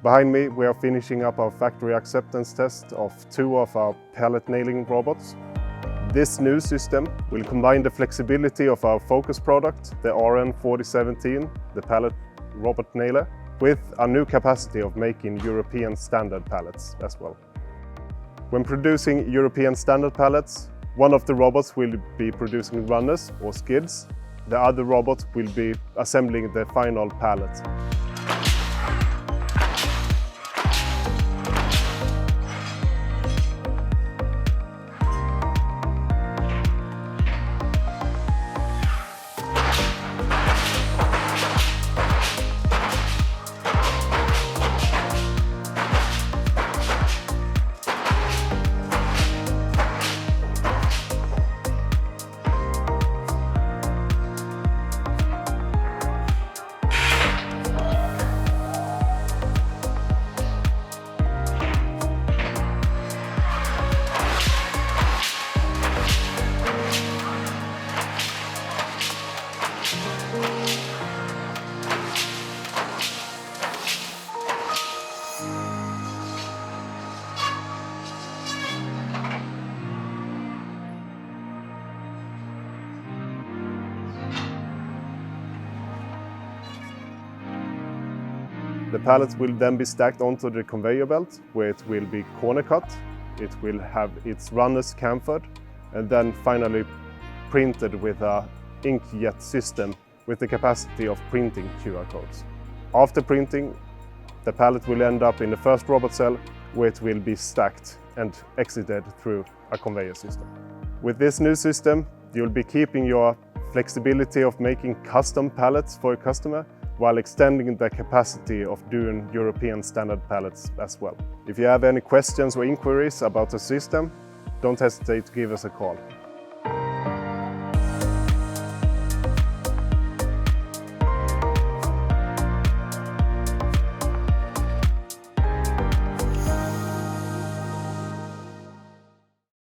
Behind me, we are finishing up our factory acceptance test of 2 of our pallet nailing robots. This new system will combine the flexibility of our focus product, the RN4017, the pallet robot nailer, with a new capacity of making European standard pallets as well. When producing European standard pallets, one of the robots will be producing runners or skids. The other robot will be assembling the final pallet. The pallets will then be stacked onto the conveyor belt, where it will be corner cut, it will have its runners chamfered, and then finally printed with an inkjet system with the capacity of printing QR codes. After printing, the pallet will end up in the first robot cell, where it will be stacked and exited through a conveyor system. With this new system, you'll be keeping your flexibility of making custom pallets for a customer, while extending the capacity of doing European standard pallets as well. If you have any questions or inquiries about the system, don't hesitate to give us a call.